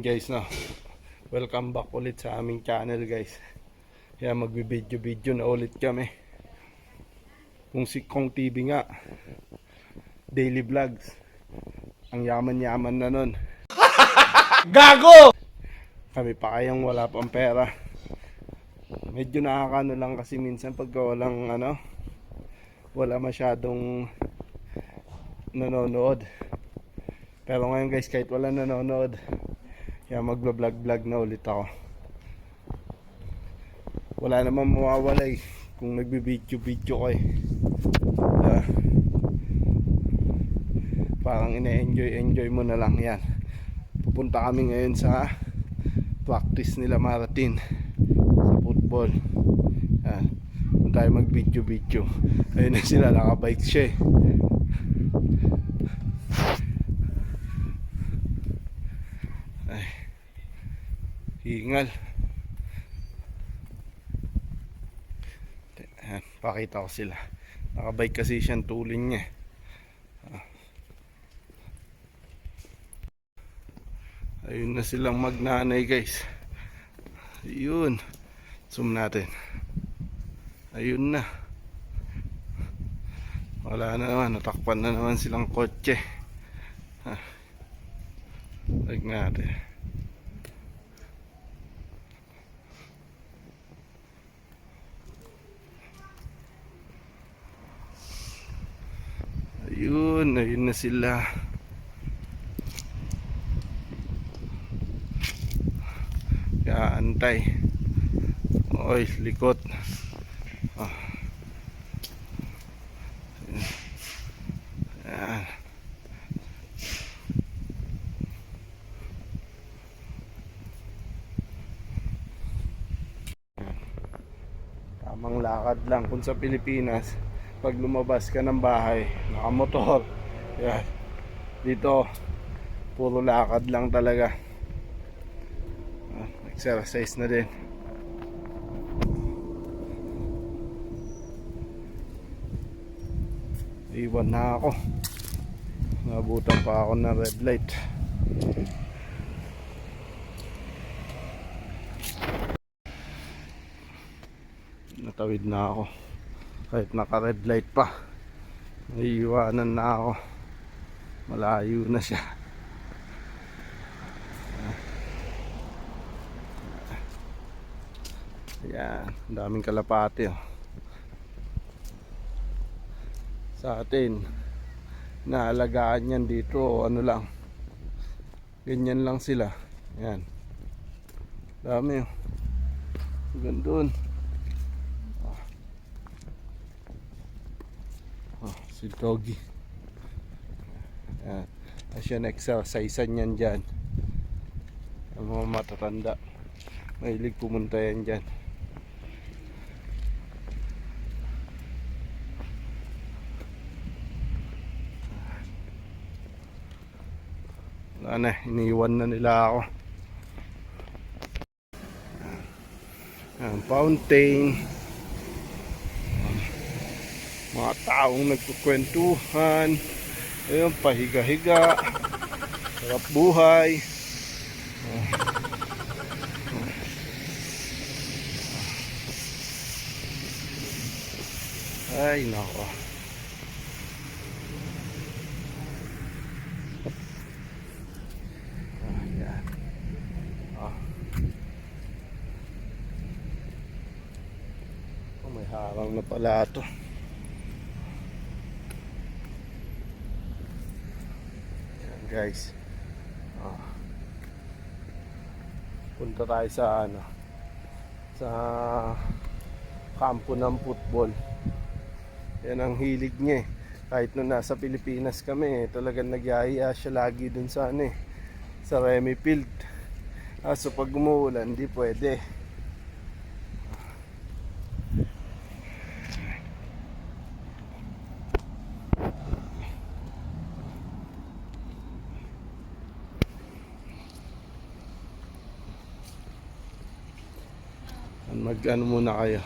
guys, no, welcome back ulit sa aming channel guys. Kaya magbi-video na ulit kami. Kung si Kong TV nga, daily vlogs. Ang yaman na nun. Gago! Kami pa kayang wala pang pera. Medyo nakakano lang kasi minsan pagka walang wala masyadong nanonood. Pero ngayon guys, kahit wala nanonood, kaya magba-vlog na ulit ako. Wala naman mawawala kung nagbi-video ko parang ine-enjoy mo na lang yan. Pupunta kami ngayon sa practice nila Maratin sa football. Kung tayo mag-video. Ayun na sila, nakabike siya hingal. Ayan, pakita ko sila. Nakabike kasi siyang tuling niya. Ayun na silang magnanay guys. Ayun. Zoom natin. Ayun na. Wala na naman. Natakpan na naman silang kotse. Like natin. Ayun na sila. Kaya antay. Oy, likot. Ayan. Tamang lakad lang kung sa Pilipinas. Pag lumabas ka ng bahay, nakamotor, yan. Dito puro lakad lang talaga. Exercise na din. Iwan na ako. Nabutan pa ako ng red light. Natawid na ako. Kahit naka red light pa, naiiwanan na ako. Malayo na siya. Ayan, daming kalapati sa atin. Naalagaan yan dito, ano lang, ganyan lang sila. Ayan, dami gandun. Si Doggy. Ayan, siya na-exercisean yan dyan. Ang mga matatanda, mahilig pumunta yan dyan. Wala na, iniwan na nila ako. Ayan, fountain. Mga taong nagkukwentuhan. Ayun, pahiga-higa. Sarap buhay. Ay, nako. Ayan. May harang na pala ito. Guys, punta tayo sa sa kampo ng football. Yan ang hilig niya kahit nung nasa Pilipinas kami talagang nagyaya siya lagi dun sa sa Remy Field. So pag umuulan hindi pwede. Mag-ano muna kayo,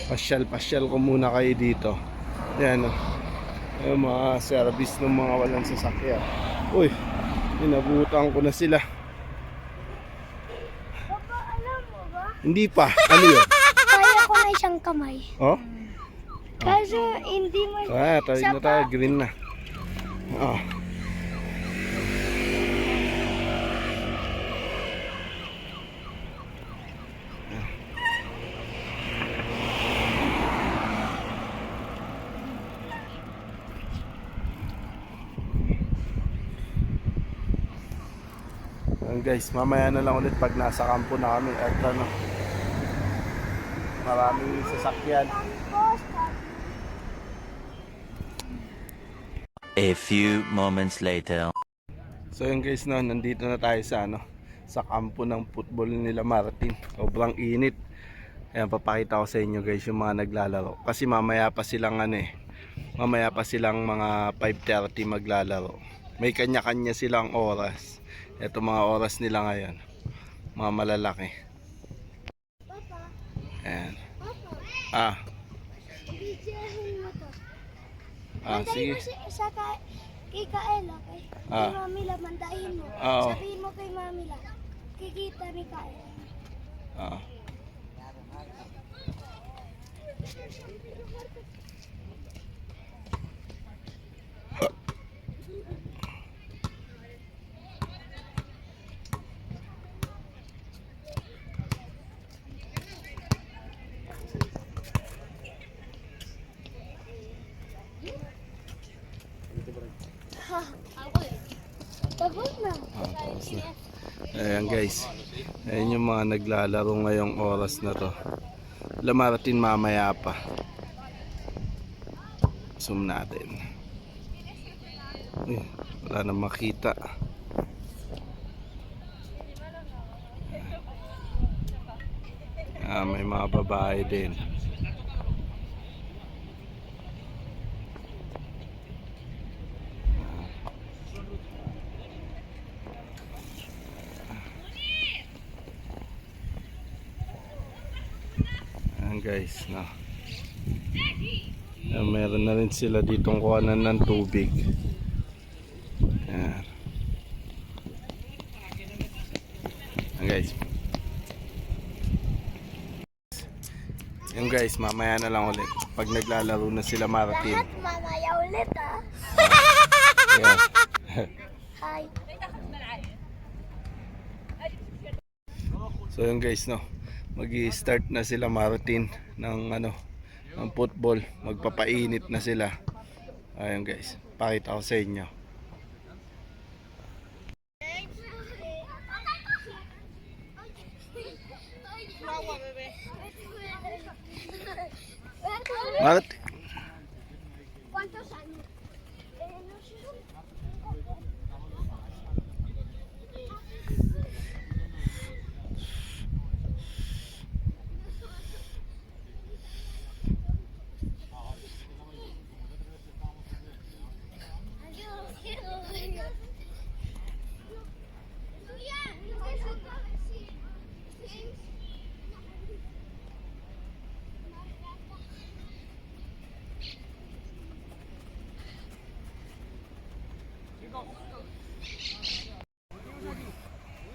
pasyal ko muna kayo dito. Yan yung mga service ng mga walang sasakyan. Uy, inabutan ko na sila. Hindi pa. Ano yun? Kaya ko na isang kamay. Oh? Kaso hindi mo... Tayo na tayo. Green na. Oh. Guys, mamaya na lang ulit pag nasa kampo na kami at ano, maraming sasakyan. A few moments later. So yun guys, no, nandito na tayo sa ano, sa kampo ng football nila Martin. Sobrang init. Ayan, papakita ko sa inyo guys yung mga naglalaro. Kasi mamaya pa silang ano mamaya pa silang mga 5:30 maglalaro. May kanya-kanya silang oras. Ito mga oras nila ngayon. Mga malalaki. Ayan. Ah. Bidyahin mo to. Sige. Mandahin mo sa kay Kael, okay? Kay Mamila, mandahin mo. Oo. Sabihin mo kay Mamila, kikita ni Kael. Ah. Tapos na. Tapos na. Ayan guys. Ayan yung mga naglalaro ngayong oras na to. Lamaratin mamaya pa. Zoom natin. Wala na makita. May mga babae din. Guys, no. Meron na rin sila ditong kuhanan ng tubig. Ayan. Guys. Yung guys, mamaya na lang ulit. Pag naglalaro na sila Martin. Lahat mamaya ulit Yeah. Hi. So yun guys, no. Magi-start na sila Martin ng ano, ng football. Magpapainit na sila. Ayun guys, pakita ko sa inyo. Martin. ¿Cuántos años? No sé.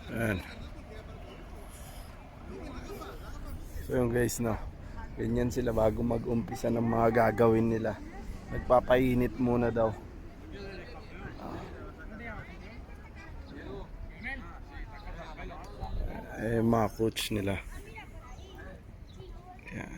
Ayan. So yun guys, no. Ganyan sila bago mag-umpisa ng mga gagawin nila. Nagpapainit muna daw. Mga coach nila. Ayan.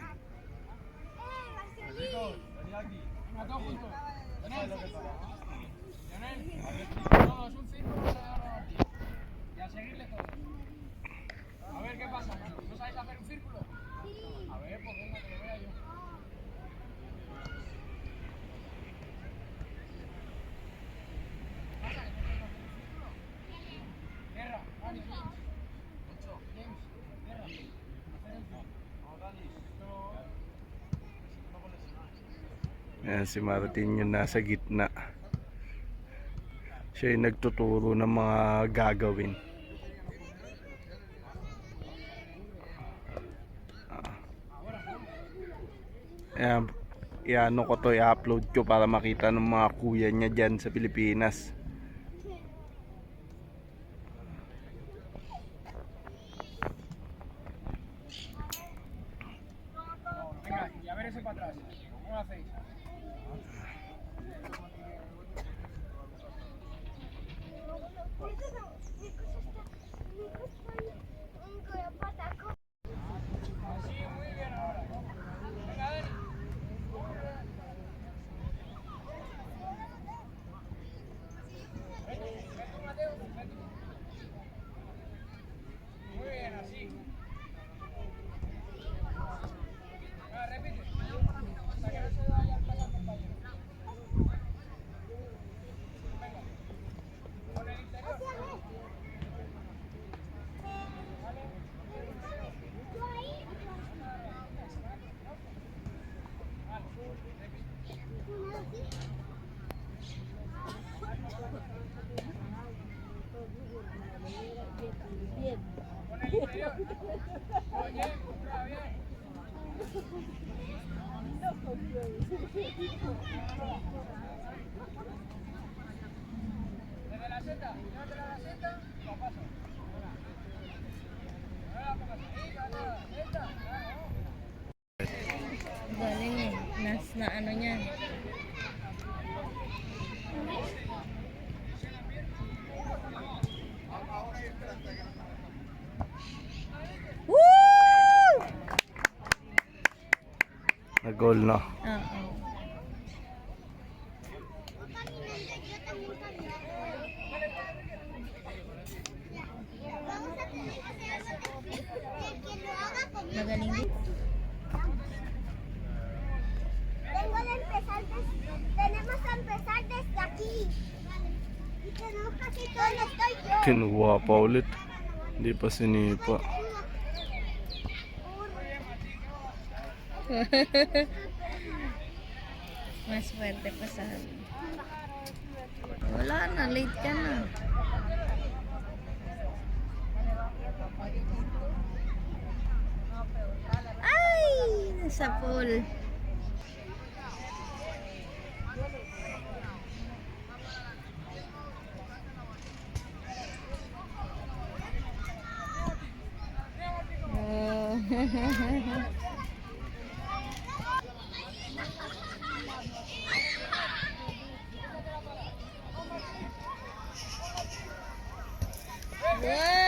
Ayan si Martin yung nasa gitna. Siya yung nagtuturo ng mga gagawin. Ayan, i-ano ko to, i-upload ko para makita ng mga kuya niya dyan sa Pilipinas. Galing eh. Na ano niya. Woo! Nag-goal na. Oo. Magaling din. Tenemos que empezar desde aquí. Y tenemos casi todo el estoy yo. Kinuha pa ulit. Hindi pa sinipa. Mas swerte pa sa amin. Wala na, late ka na. Ay! Nasa pool. Oh. Wow!